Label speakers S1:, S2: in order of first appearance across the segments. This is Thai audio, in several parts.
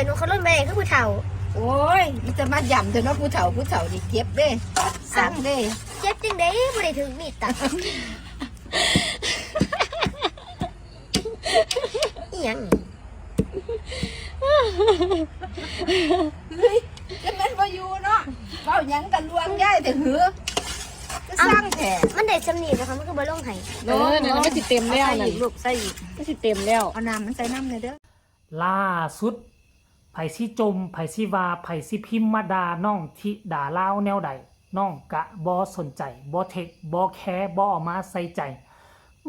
S1: หนูเขาล้นไปไหนคือผู้เฒ่า
S2: โอ้ยมันจะมาย่ำเถอะเนาะผู้เฒ่าดิเก็บเด้สั่งเด้
S1: เจ็บจังได๋บ่ได้ถึงมีดตัดอีหยัง
S2: เฮ้ยจะแม่นบ่อยู่เนาะเว้าหยังกันลวงยายแต่หือก็สร้างแท้
S1: มันได้สำนีแล้วค่ะมันก็บ่ลงให้
S3: นั่นมันสิเต็มแล้ว
S2: ใส่
S3: นั่
S2: อี
S3: น
S2: กลูกใส่อีก
S3: มันสิเต็มแล้ว
S2: เอาน้ำมันใส่น้ำเลยเด้อ
S4: ล่าสุดไผสิจมไผสิว่าไผสิพิมพ์มาด่าน้องที่ด่าลาวแนวใดน้องกะบ่สนใจบ่เทคบ่แคร์บ่เอามาใส่ใจ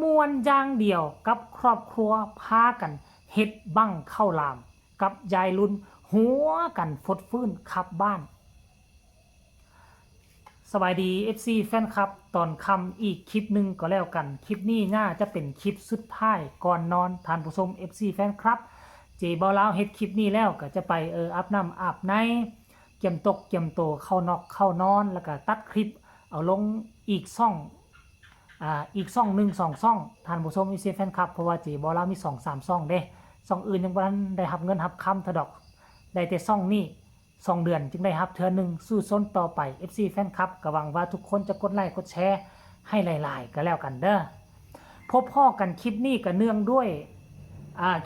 S4: มวนอย่างเดียวกับครอบครัวพากันเฮ็ดบั้งข้าวหลาม กับยายรุ่นหัวกันฟดฟื้นขับบ้าน สบายดี FC แฟนคลับตอนคำอีกคลิปหนึ่งก็แล้วกันคลิปนี้น่าจะเป็นคลิปสุดท้ายก่อนนอนท่านผู้ชม FC แฟนคลับเจบอลาวเฮ็ดคลิปนี้แล้วก็จะไปอาบน้ำอาบในเกี่ยมตกเกี่ยมโตเข้านอกเข้านอนแล้วก็ตัดคลิปเอาลงอีกซ่องอีกซ่องหนึ่งสองซ่องท่านผู้ชม FC แฟนคลับเพราะว่าเจบอลาวมี2-3ซ่องเด้ซ่องอื่นยังบ่ทันได้รับเงินรับคำเถอะดอกได้แต่ซ่องนี้2 เดือนจึงได้รับเทื่อนึงสู้ซ้นต่อไป FC แฟนคลับก็หวังว่าทุกคนจะกดไลค์กดแชร์ให้หลายๆก็แล้วกันเด้อพบพ่อกันคลิปนี้ก็เนื่องด้วย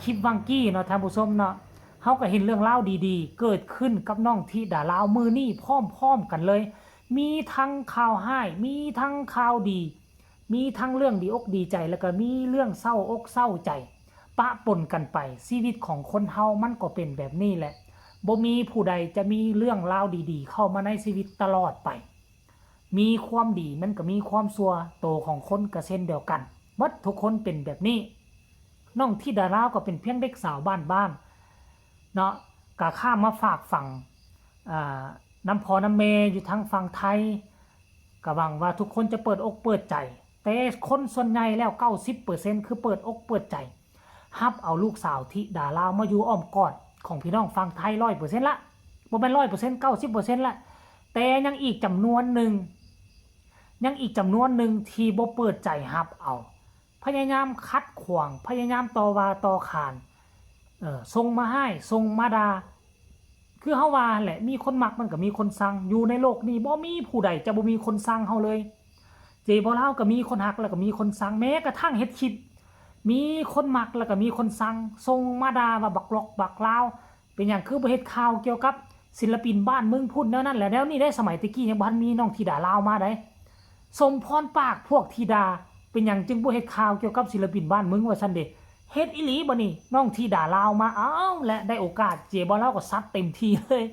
S4: คลิปวังกี้เนาะท่านผู้ชมเนาะเฮาก็เห็นเรื่องเล่าดีๆเกิดขึ้นกับน้องที่ดาลาวมือนี่พร้อมๆกันเลยมีทั้งข่าวให้มีทั้งข่าวดีมีทั้งเรื่องดีอกดีใจแล้วก็มีเรื่องเศร้าอกเศร้าใจปะปนกันไปชีวิตของคนเฮามันก็เป็นแบบนี้แหละบ่มีผู้ใดจะมีเรื่องราวดีๆเข้ามาในชีวิตตลอดไปมีความดีมันก็มีความชั่วโตของคนก็เช่นเดียวกันหมดทุกคนเป็นแบบนี้น้องที่ดาราวก็เป็นเพียงเด็กสาวบ้านเนาะกะข้ามมาฝากฝั่งน้ำพอน้ำเมอยู่ทางฝั่งไทยก็หวังว่าทุกคนจะเปิดอกเปิดใจแต่คนส่วนใหญ่แล้ว 90% คือเปิดอกเปิดใจฮับเอาลูกสาวที่ดาราวมาอยู่อ้อมกอดของพี่น้องฝั่งไทย 100% ละบ่แม่น 100% 90% ละแต่ยังอีกจำนวนหนึ่งที่บ่เปิดใจฮับเอาพยายามคัดขวางพยายามต่อว่าต่อขานส่งมาให้ส่งมาด่าคือเฮาว่าแหละมีคนมักมันก็มีคนซังอยู่ในโลกนี้บ่มีผู้ใดจะบ่มีคนซังเฮาเลยเจบ่ลาวก็มีคนฮักแล้วก็มีคนซังแม้กระทั่งเฮ็ดคลิปมีคนมักแล้วก็มีคนซังส่งมาด่าว่าบักลอกบักลาวเป็นหยังคือบ่เฮ็ดข่าวเกี่ยวกับศิลปินบ้านเมืองพุ่นแนวนั้นแหละแล้วนี่ได้สมัยตะกี้ยังบ่ทันมีน้องธิดาลาวมาได้สมพรปากพวกธิดาเป็นหยังจึงบ่เฮ็ดข่าวเกี่ยวกับศิลปินบ้านเมืองว่าซั่นเด้เฮ็ดอีหลีบ่นี่น้องธิดาลาวมาอ้าวและได้โอกาสเจบ่ลาวก็ซัดเต็มที่เลย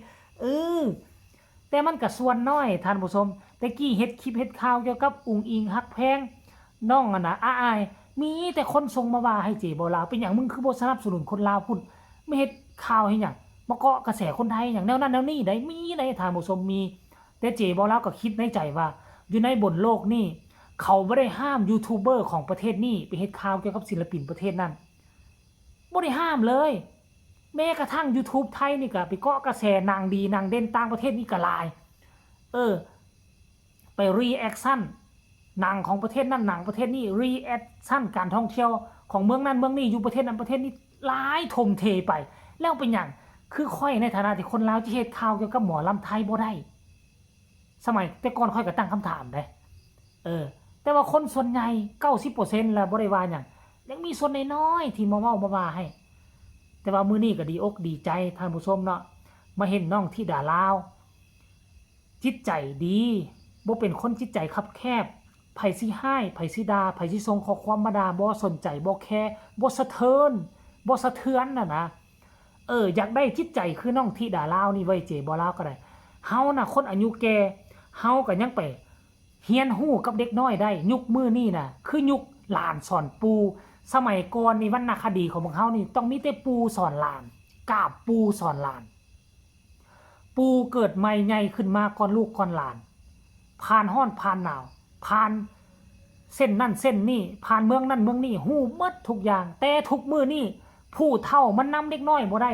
S4: แต่มันก็ส่วนน้อยท่านผู้ชมตะกี้เฮ็ดคลิปเฮ็ดข่าวเกี่ยวกับอุ๋งอิงฮักแพงน้องน่ะอายมีแต่คนส่งมาว่าให้เจบ่ลาวเป็นหยังมึงคือบ่สนับสนุนคนลาวพุ่นไม่เฮ็ดข่าวให้หยังมาเกาะกระแสคนไทยอย่างแนวนั้นแนวนี้ได้มีได้ท่านผู้ชมมีแต่เจบ่ลาวก็คิดในใจว่าอยู่ในบนโลกนี้เขาบ่ได้ห้ามยูทูบเบอร์ของประเทศนี้ไปเฮ็ดข่าวเกี่ยวกับศิลปินประเทศนั้นบ่ได้ห้ามเลยแม้กระทั่ง YouTube ไทยนี่ก็ไปเกาะกระแสนางดีนางเด่นต่างประเทศนี่ก็หลายไปรีแอคชั่นหนังของประเทศนั้นหนังประเทศนี้รีแอคชั่นการท่องเที่ยวของเมืองนั้นเมืองนี้อยู่ประเทศนั้นประเทศนี้หลายถมเทไปแล้วเป็นหยังคือค่อยในฐานะที่คนลาวที่เฮ็ดข่าวเกี่ยวกับหมอลำไทยบ่ได้สมัยแต่ก่อนค่อยก็ตั้งคำถามเด้แต่ว่าคนส่วนใหญ่ 90% แล้วบ่ได้ว่าหยังยังมีส่วนน้อยๆที่มาเว้ามาว่าให้แต่ว่ามื้อนี้ก็ดีอกดีใจท่านผู้ชมเนาะมาเห็นน้องธิดาลาวจิตใจดีบ่เป็นคนจิตใจคับแคบไผสิให้ไผสิด่าไผสิส่งข้อความมาด่าบ่สนใจบ่แคร์บ่สะเทือนน่ะนะอยากได้จิตใจคือน้องธิดาลาวนี่ไว้เจบ่ลาวก็ได้เฮาน่ะคนอายุแก่เฮาก็ยังไปเฮียนฮู้กับเด็กน้อยได้ยุคมื้อนี้น่ะคือยุคหลานสอนปู่สมัยก่อนนี่วรรณคดีของพวกเฮานี่ต้องมีแต่ปู่สอนหลานกราบปู่สอนหลานปู่เกิดใหม่ใหญ่ขึ้นมาก่อนลูกก่อนหลานผ่านร้อนผ่านหนาวผ่านเส้นนั่นเส้นนี่ผ่านเมืองนั่นเมืองนี่ฮู้หมดทุกอย่างแต่ทุกมื้อนี้ผู้เฒ่ามันนำเด็กน้อยบ่ได้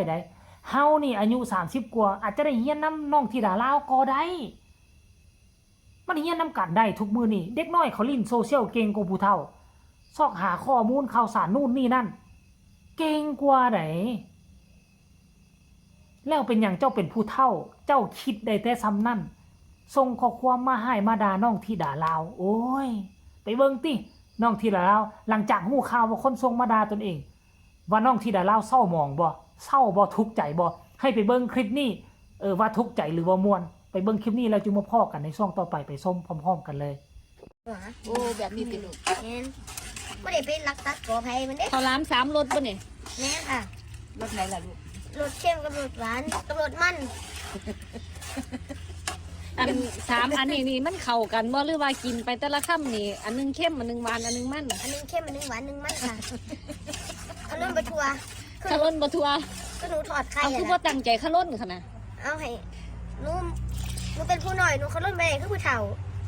S4: เฮานี่อายุ30กว่าอาจจะได้เรียนนำน้องธิดาลาวก็ได้มันเรียนนำกันได้ทุกมื้อนี้เด็กน้อยเขาลิ้นโซเชียลเก่งกว่าผู้เฒ่าซอกหาข้อมูลข่าวสารนู่นนี่นั่นเก่งกว่า แล้วเป็นอย่างเจ้าเป็นผู้เฒ่า เจ้าคิดได้แต่ซ้ำนั่นส่งข้อความมาให้มาด่าน้องธิดาลาวโอ้ยไปเบิ่งติน้องธิดาลาวหลังจากฮู้ข่าวว่าคนส่งมาด่าตนเองว่าน้องธิดาลาวเศร้าหมองบ่เศร้าบ่ทุกข์ใจบ่ให้ไปเบิ่งคลิปนี้ว่าทุกข์ใจหรือว่าม่วนไปเบิ่งคลิปนี้แล้วจึงมาพ้อกันในช่วงต่อไปไปชมพร้อมๆกันเลย
S2: โอ้แบบนี้ติลูก
S1: แม่นบ่ได้ไปลักตัดกอไผ่มันเด้
S3: ข้าวหลาม3รสป่ะเนี่ย
S1: แม่นค่ะ
S2: รถไหนล่ะลูก
S1: รสเข้มกับรสหวานกับรสมัน
S3: อัน3อันนี้มันเข้ากันบ่หรือว่ากินไปแต่ละคำนี่อันนึงเข้มอันนึงหวานอันนึงมัน
S1: อันนึงเข้มอันนึงหวานอันนึงมันค่ะอันนั้นบ่ทัว
S3: ขล้นบ่ทัว
S1: ก็หนูถอดไข่
S3: เอาคือ
S1: อะ
S3: บ่
S1: นะ
S3: ตั้งใจขล้นคั่นน่ะ
S1: เอาให้หนูเป็นผู้น้อยหนูเขาล้นไปไหนคือผู้เฒ่า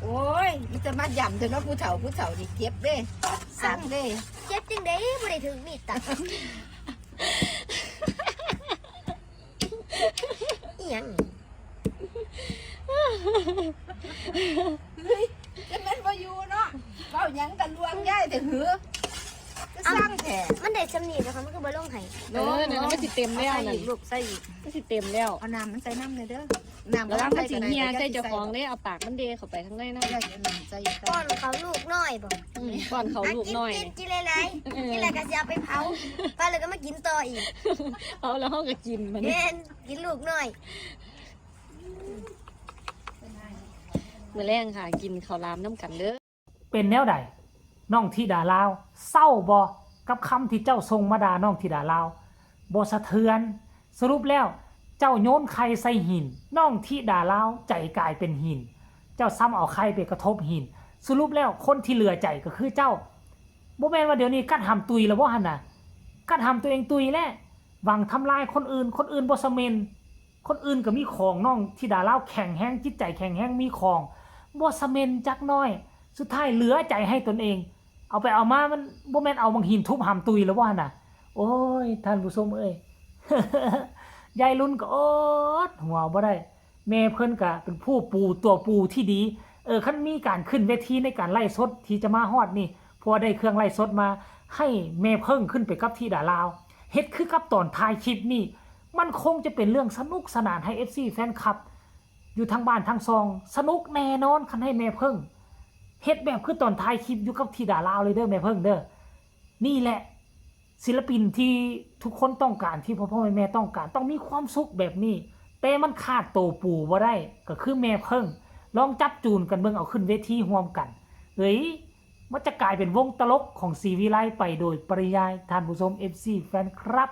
S2: โอ้ยมันจะมาย่ำถึงว่าผู้เฒ่านี่เจ็บเด้สั่งเด้
S1: เจ็บจังได๋บ่ได้ถึงมีดตัดอีหยังนี่
S2: เฮ้ยจะแม่นบ่อยู่เนาะเว้าหยังกันลวงยายแต่หือจะสร้างแท้
S1: มันได้สำนีแล้วค่ะมันก็บ่ลงให้
S3: เนั่นมันสิเต็มแล้ว
S2: ใส่
S3: นั่น
S2: อีกลูกใส่อีก
S3: มันสิเต็มแล้ว
S2: เอาน้ำมันใส่น้ำเลยเด้อน้ำ
S3: ระวังมันสิ
S2: ก็ได้
S3: เหียใส่เจ้าของเด้เอาปากมันเดเข้าไปข้างในนะ
S2: ใส่น้ำใส่อีก
S1: ป้อนเขาลูกน้อยบ่
S3: ก่อนเขาลูกน้อย
S1: กินหลายๆกินแล้วก็สิเอาไปเผาป้าเลยก็มากินต่ออีก
S3: เอาแล้วเฮาก็กินมัน
S1: แม่นกินลูกน้อย
S3: มื้อแรงค่ะ กินข้าวหลามน้ำกันเด้อ
S4: เป็นแนวใดน้องธิดาลาวเศร้าบ่กับคำที่เจ้าส่งมาด่าน้องธิดาลาวบ่สะเทือนสรุปแล้วเจ้าโยนไข่ใส่หินน้องธิดาลาวใจกลายเป็นหิน เจ้าซ้ำเอาไข่ไปกระทบหินสรุปแล้วคนที่เหลือใจก็คือเจ้าบ่แม่นว่าเดี๋ยวนี้กัดหำตุยแล้วบ่หั่นน่ะกัดหำตัวเองตุยแล้วหวังทำลายคนอื่นบ่สะเมนคนอื่นก็มีของน้องธิดาลาวแข็งแรงจิตใจแข็งแรงมีของบ่สะเมนจักน้อยสุดท้ายเหลือใจให้ตนเองเอาไปเอามามันบ่แม่นเอาบางหินทุบหำตุยแล้วว่าน่ะโอ้ยท่านผู้ชมเอ้ย ยายรุ่นก็อดหัวบ่ได้แม่เพิ่นก็เป็นผู้ปูตัวปูที่ดีคันมีการขึ้นเวทีในการไล่สดที่จะมาฮอดนี่พอได้เครื่องไล่สดมาให้แม่เพิ่งขึ้นไปกับที่ดาลาวเฮ็ดคือกับตอนท้ายคลิปนี่มันคงจะเป็นเรื่องสนุกสนานให้ FC แฟนคลับอยู่ทางบ้านทางซองสนุกแน่นอนคันให้แม่เพิ่งเฮ็ดแบบคือตอนท้ายคลิปอยู่กับที่ดาลาวเลยเด้อแม่เพิ่งเด้อนี่แหละศิลปินที่ทุกคนต้องการที่พ่อแม่ต้องการต้องมีความสุขแบบนี้แต่มันขาดโตปูบ่ได้ก็คือแม่เพิ่งลองจับจูนกันเบิ่งเอาขึ้นเวทีร่วมกันเฮ้ยมันจะกลายเป็นวงตลกของซีวิไลไปโดยปริยายท่านผู้ชม FC แฟนครับ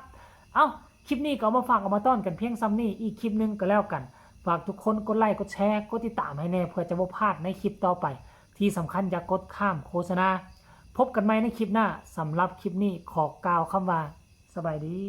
S4: เอ้าคลิปนี้ก็เอามาฝากเอามาต้อนกันเพียงซ้ำนี้อีกคลิปนึงก็แล้วกันฝากทุกคนกดไลค์กดแชร์กดติดตามให้แน่เพื่อจะบ่พลาดในคลิปต่อไปที่สำคัญอย่ากกดข้ามโฆษณาพบกันใหม่ในคลิปหน้าสำหรับคลิปนี้ขอกล่าวคำว่าสบายดี